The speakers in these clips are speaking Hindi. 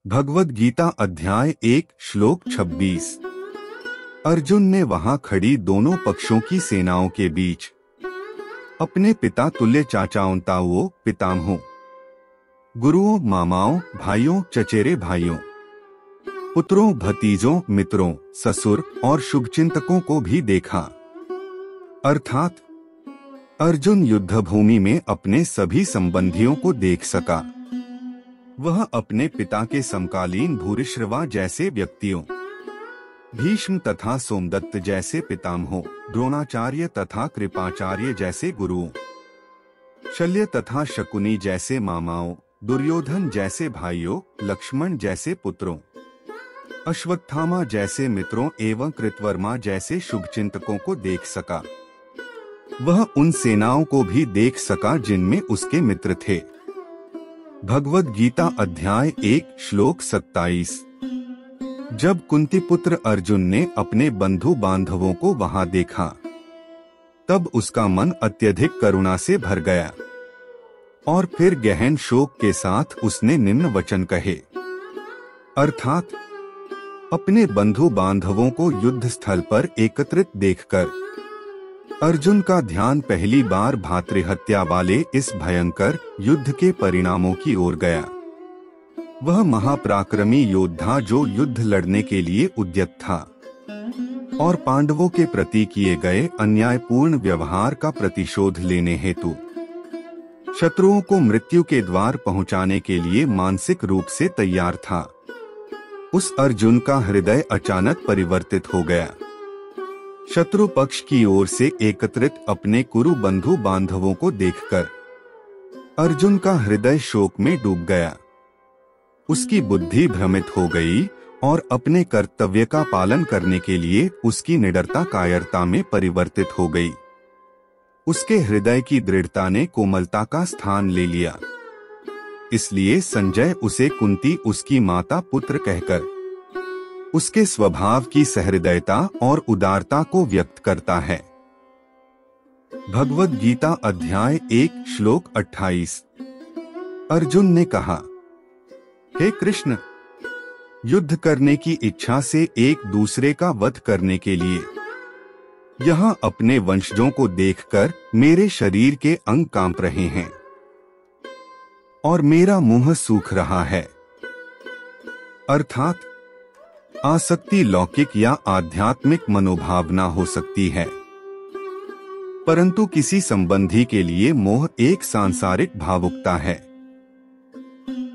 भगवद गीता अध्याय 1 श्लोक 26। अर्जुन ने वहां खड़ी दोनों पक्षों की सेनाओं के बीच अपने पिता तुल्य चाचाओं ताऊओं पितामहों गुरुओं मामाओं भाइयों चचेरे भाइयों पुत्रों भतीजों मित्रों ससुर और शुभचिंतकों को भी देखा। अर्थात अर्जुन युद्धभूमि में अपने सभी संबंधियों को देख सका। वह अपने पिता के समकालीन भूरिश्रवा जैसे व्यक्तियों, भीष्म तथा सोमदत्त जैसे पितामहों, द्रोणाचार्य तथा कृपाचार्य जैसे गुरुओं, शल्य तथा शकुनी जैसे मामाओं, दुर्योधन जैसे भाइयों, लक्ष्मण जैसे पुत्रों, अश्वत्थामा जैसे मित्रों एवं कृतवर्मा जैसे शुभचिंतकों को देख सका। वह उन सेनाओं को भी देख सका जिनमें उसके मित्र थे। भगवद गीता अध्याय 1 श्लोक 27। जब कुंती पुत्र अर्जुन ने अपने बंधु बांधवों को वहां देखा, तब उसका मन अत्यधिक करुणा से भर गया और फिर गहन शोक के साथ उसने निम्न वचन कहे। अर्थात अपने बंधु बांधवों को युद्ध स्थल पर एकत्रित देखकर अर्जुन का ध्यान पहली बार भातृहत्या वाले इस भयंकर युद्ध के परिणामों की ओर गया। वह महापराक्रमी योद्धा जो युद्ध लड़ने के लिए उद्यत था और पांडवों के प्रति किए गए अन्यायपूर्ण व्यवहार का प्रतिशोध लेने हेतु शत्रुओं को मृत्यु के द्वार पहुंचाने के लिए मानसिक रूप से तैयार था, उस अर्जुन का हृदय अचानक परिवर्तित हो गया। शत्रु पक्ष की ओर से एकत्रित अपने कुरु बंधु बांधवों को देखकर अर्जुन का हृदय शोक में डूब गया। उसकी बुद्धि भ्रमित हो गई और अपने कर्तव्य का पालन करने के लिए उसकी निडरता कायरता में परिवर्तित हो गई। उसके हृदय की दृढ़ता ने कोमलता का स्थान ले लिया। इसलिए संजय उसे कुंती उसकी माता पुत्र कहकर उसके स्वभाव की सहृदयता और उदारता को व्यक्त करता है। भगवद गीता अध्याय 1 श्लोक 28। अर्जुन ने कहा, हे कृष्ण, युद्ध करने की इच्छा से एक दूसरे का वध करने के लिए यहाँ अपने वंशजों को देखकर मेरे शरीर के अंग कांप रहे हैं और मेरा मुंह सूख रहा है। अर्थात आसक्ति लौकिक या आध्यात्मिक मनोभावना हो सकती है, परंतु किसी संबंधी के लिए मोह एक सांसारिक भावुकता है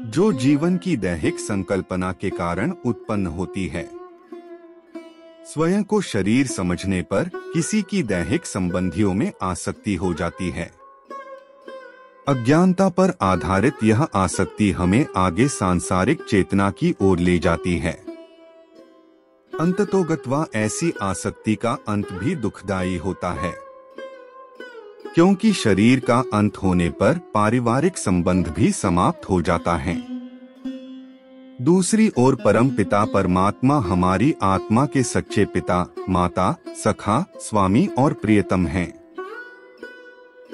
जो जीवन की दैहिक संकल्पना के कारण उत्पन्न होती है। स्वयं को शरीर समझने पर किसी की दैहिक संबंधियों में आसक्ति हो जाती है। अज्ञानता पर आधारित यह आसक्ति हमें आगे सांसारिक चेतना की ओर ले जाती है। अंततोगत्वा ऐसी आसक्ति का अंत भी दुखदायी होता है, क्योंकि शरीर का अंत होने पर पारिवारिक संबंध भी समाप्त हो जाता है। दूसरी ओर परम पिता परमात्मा हमारी आत्मा के सच्चे पिता, माता, सखा, स्वामी और प्रियतम हैं।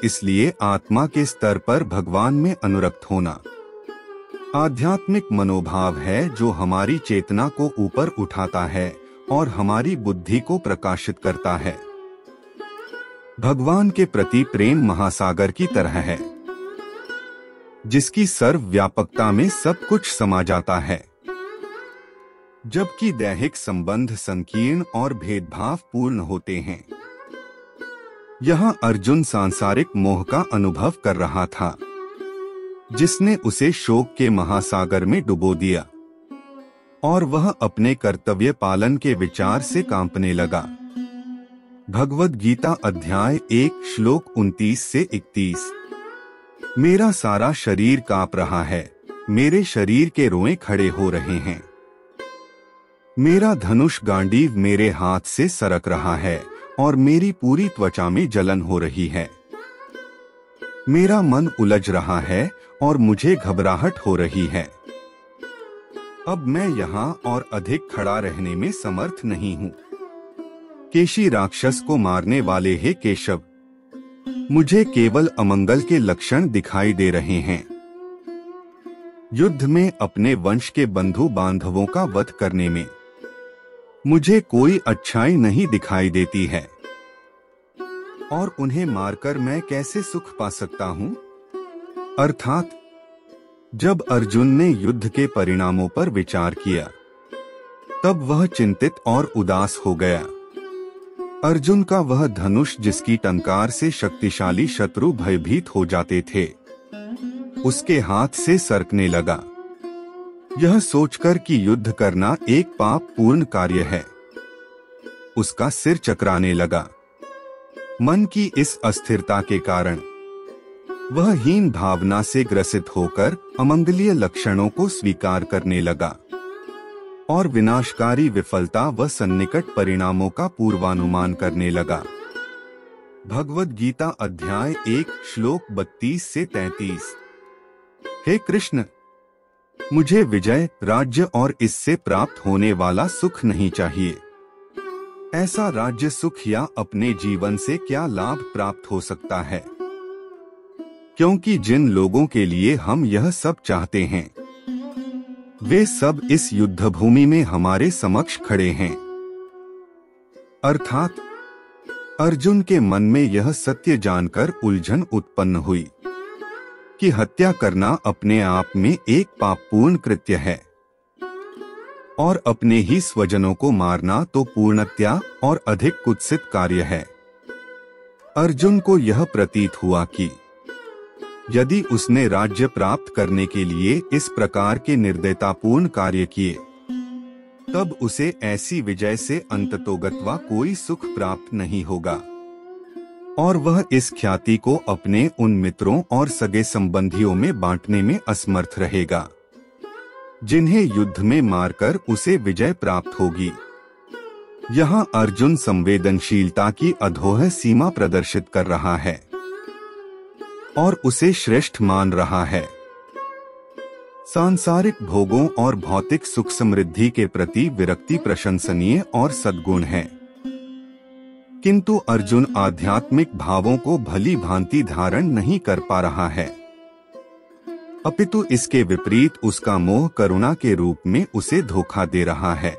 इसलिए आत्मा के स्तर पर भगवान में अनुरक्त होना आध्यात्मिक मनोभाव है जो हमारी चेतना को ऊपर उठाता है और हमारी बुद्धि को प्रकाशित करता है। भगवान के प्रति प्रेम महासागर की तरह है, जिसकी सर्वव्यापकता में सब कुछ समा जाता है, जबकि दैहिक संबंध संकीर्ण और भेदभाव पूर्ण होते हैं। यहाँ अर्जुन सांसारिक मोह का अनुभव कर रहा था, जिसने उसे शोक के महासागर में डुबो दिया और वह अपने कर्तव्य पालन के विचार से कांपने लगा। भगवद गीता अध्याय 1 श्लोक 29 से 31। मेरा सारा शरीर कांप रहा है, मेरे शरीर के रोएं खड़े हो रहे हैं। मेरा धनुष गांडीव मेरे हाथ से सरक रहा है और मेरी पूरी त्वचा में जलन हो रही है। मेरा मन उलझ रहा है और मुझे घबराहट हो रही है। अब मैं यहाँ और अधिक खड़ा रहने में समर्थ नहीं हूँ। केशी राक्षस को मारने वाले हे केशव, मुझे केवल अमंगल के लक्षण दिखाई दे रहे हैं। युद्ध में अपने वंश के बंधु बांधवों का वध करने में मुझे कोई अच्छाई नहीं दिखाई देती है, और उन्हें मारकर मैं कैसे सुख पा सकता हूँ। अर्थात जब अर्जुन ने युद्ध के परिणामों पर विचार किया, तब वह चिंतित और उदास हो गया। अर्जुन का वह धनुष, जिसकी टंकार से शक्तिशाली शत्रु भयभीत हो जाते थे, उसके हाथ से सरकने लगा। यह सोचकर कि युद्ध करना एक पाप पूर्ण कार्य है, उसका सिर चकराने लगा। मन की इस अस्थिरता के कारण वह हीन भावना से ग्रसित होकर अमंगलीय लक्षणों को स्वीकार करने लगा और विनाशकारी विफलता व सन्निकट परिणामों का पूर्वानुमान करने लगा। भगवद गीता अध्याय 1 श्लोक 32 से 33। हे कृष्ण, मुझे विजय, राज्य और इससे प्राप्त होने वाला सुख नहीं चाहिए। ऐसा राज्य सुख या अपने जीवन से क्या लाभ प्राप्त हो सकता है, क्योंकि जिन लोगों के लिए हम यह सब चाहते हैं, वे सब इस युद्ध भूमि में हमारे समक्ष खड़े हैं। अर्थात अर्जुन के मन में यह सत्य जानकर उलझन उत्पन्न हुई कि हत्या करना अपने आप में एक पापपूर्ण कृत्य है, और अपने ही स्वजनों को मारना तो पूर्णतया और अधिक कुत्सित कार्य है। अर्जुन को यह प्रतीत हुआ कि यदि उसने राज्य प्राप्त करने के लिए इस प्रकार के निर्दयतापूर्ण कार्य किए, तब उसे ऐसी विजय से अंततोगत्वा कोई सुख प्राप्त नहीं होगा, और वह इस ख्याति को अपने उन मित्रों और सगे संबंधियों में बांटने में असमर्थ रहेगा, जिन्हें युद्ध में मारकर उसे विजय प्राप्त होगी। यहाँ अर्जुन संवेदनशीलता की अधोह सीमा प्रदर्शित कर रहा है और उसे श्रेष्ठ मान रहा है। सांसारिक भोगों और भौतिक सुख समृद्धि के प्रति विरक्ति प्रशंसनीय और सद्गुण है, किंतु अर्जुन आध्यात्मिक भावों को भली भांति धारण नहीं कर पा रहा है, अपितु इसके विपरीत उसका मोह करुणा के रूप में उसे धोखा दे रहा है।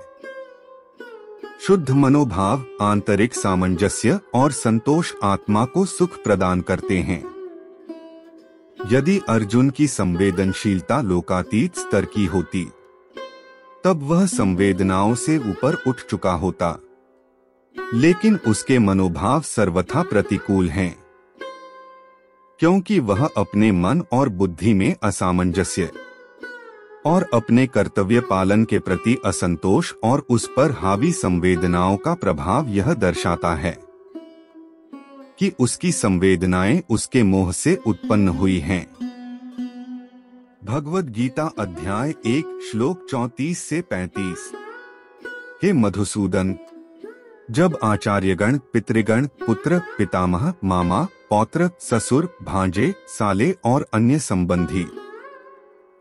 शुद्ध मनोभाव, आंतरिक सामंजस्य और संतोष आत्मा को सुख प्रदान करते हैं। यदि अर्जुन की संवेदनशीलता लोकातीत स्तर की होती, तब वह संवेदनाओं से ऊपर उठ चुका होता, लेकिन उसके मनोभाव सर्वथा प्रतिकूल हैं, क्योंकि वह अपने मन और बुद्धि में असामंजस्य और अपने कर्तव्य पालन के प्रति असंतोष और उस पर हावी संवेदनाओं का प्रभाव यह दर्शाता है कि उसकी संवेदनाएं उसके मोह से उत्पन्न हुई हैं। भगवद गीता अध्याय 1 श्लोक 34 से 35। हे मधुसूदन, जब आचार्यगण, पितृगण, पुत्र, पितामह, मामा, पौत्र, ससुर, भांजे, साले और अन्य संबंधी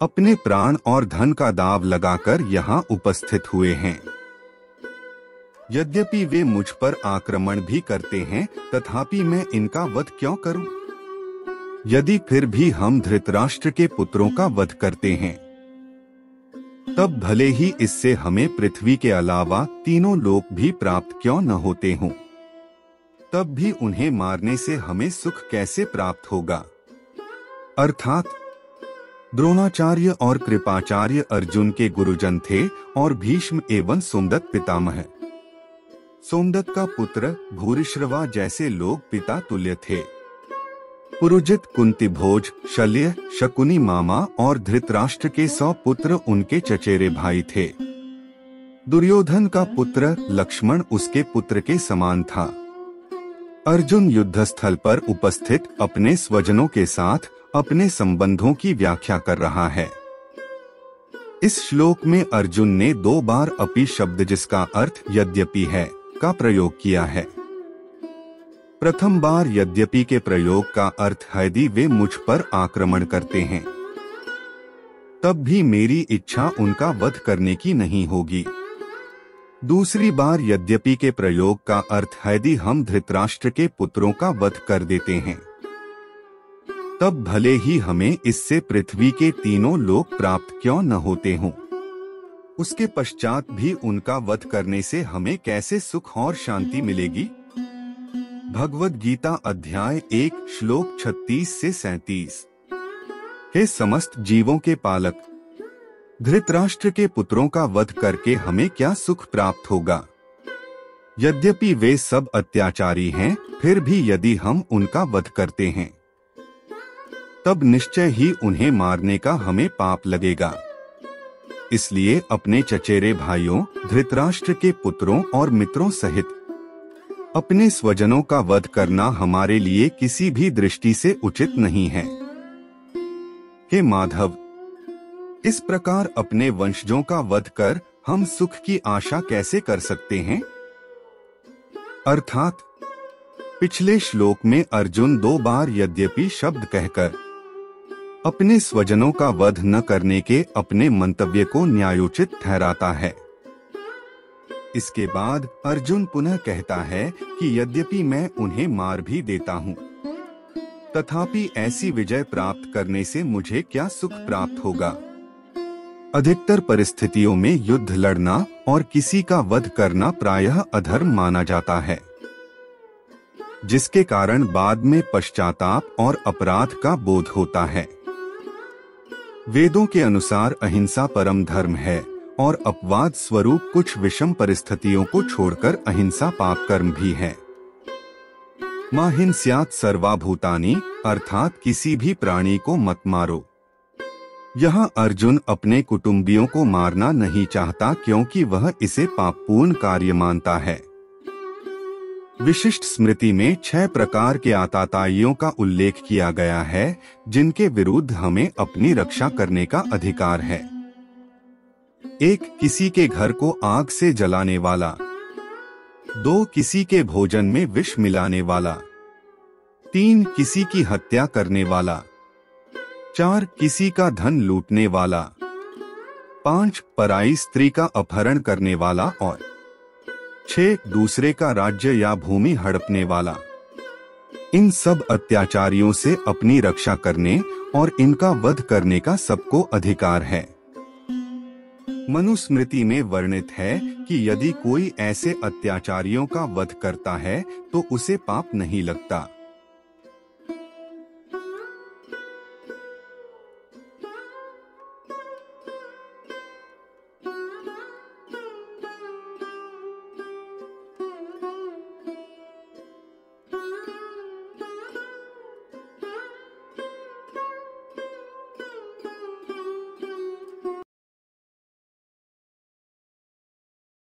अपने प्राण और धन का दाव लगाकर यहाँ उपस्थित हुए हैं, यद्यपि वे मुझ पर आक्रमण भी करते हैं, तथापि मैं इनका वध क्यों करूं? यदि फिर भी हम धृतराष्ट्र के पुत्रों का वध करते हैं, तब भले ही इससे हमें पृथ्वी के अलावा तीनों लोक भी प्राप्त क्यों न होते हों, तब भी उन्हें मारने से हमें सुख कैसे प्राप्त होगा। अर्थात द्रोणाचार्य और कृपाचार्य अर्जुन के गुरुजन थे और भीष्म एवं सोमदत्त पितामह। सोमदत्त का पुत्र भूरिश्रवा जैसे लोग पिता तुल्य थे। पुरुजित, कुंतीभोज, शल्य, शकुनी मामा और धृतराष्ट्र के 100 पुत्र उनके चचेरे भाई थे। दुर्योधन का पुत्र लक्ष्मण उसके पुत्र के समान था। अर्जुन युद्धस्थल पर उपस्थित अपने स्वजनों के साथ अपने संबंधों की व्याख्या कर रहा है। इस श्लोक में अर्जुन ने 2 बार अपि शब्द, जिसका अर्थ यद्यपि है, का प्रयोग किया है। प्रथम बार यद्यपि के प्रयोग का अर्थ है यदि वे मुझ पर आक्रमण करते हैं, तब भी मेरी इच्छा उनका वध करने की नहीं होगी। दूसरी बार यद्यपि के प्रयोग का अर्थ है यदि हम धृतराष्ट्र के पुत्रों का वध कर देते हैं, तब भले ही हमें इससे पृथ्वी के तीनों लोक प्राप्त क्यों न होते हों, उसके पश्चात भी उनका वध करने से हमें कैसे सुख और शांति मिलेगी। भगवद गीता अध्याय 1 श्लोक 36 से 37। हे समस्त जीवों के पालक, धृतराष्ट्र के पुत्रों का वध करके हमें क्या सुख प्राप्त होगा। यद्यपि वे सब अत्याचारी हैं, फिर भी यदि हम उनका वध करते हैं तब निश्चय ही उन्हें मारने का हमें पाप लगेगा। इसलिए अपने चचेरे भाइयों धृतराष्ट्र के पुत्रों और मित्रों सहित अपने स्वजनों का वध करना हमारे लिए किसी भी दृष्टि से उचित नहीं है। हे माधव, इस प्रकार अपने वंशजों का वध कर हम सुख की आशा कैसे कर सकते हैं। अर्थात पिछले श्लोक में अर्जुन 2 बार यद्यपि शब्द कहकर अपने स्वजनों का वध न करने के अपने मंतव्य को न्यायोचित ठहराता है। इसके बाद अर्जुन पुनः कहता है कि यद्यपि मैं उन्हें मार भी देता हूँ, तथापि ऐसी विजय प्राप्त करने से मुझे क्या सुख प्राप्त होगा। अधिकतर परिस्थितियों में युद्ध लड़ना और किसी का वध करना प्रायः अधर्म माना जाता है, जिसके कारण बाद में पश्चाताप और अपराध का बोध होता है। वेदों के अनुसार अहिंसा परम धर्म है और अपवाद स्वरूप कुछ विषम परिस्थितियों को छोड़कर अहिंसा पाप कर्म भी है। मा हिंस्यात् सर्वाभूतानि, अर्थात किसी भी प्राणी को मत मारो। यहाँ अर्जुन अपने कुटुंबियों को मारना नहीं चाहता क्योंकि वह इसे पापपूर्ण कार्य मानता है। विशिष्ट स्मृति में 6 प्रकार के आताताइयों का उल्लेख किया गया है जिनके विरुद्ध हमें अपनी रक्षा करने का अधिकार है। 1 किसी के घर को आग से जलाने वाला, 2 किसी के भोजन में विष मिलाने वाला, 3 किसी की हत्या करने वाला, 4 किसी का धन लूटने वाला, 5 पराई स्त्री का अपहरण करने वाला और 6 दूसरे का राज्य या भूमि हड़पने वाला। इन सब अत्याचारियों से अपनी रक्षा करने और इनका वध करने का सबको अधिकार है। मनुस्मृति में वर्णित है कि यदि कोई ऐसे अत्याचारियों का वध करता है तो उसे पाप नहीं लगता।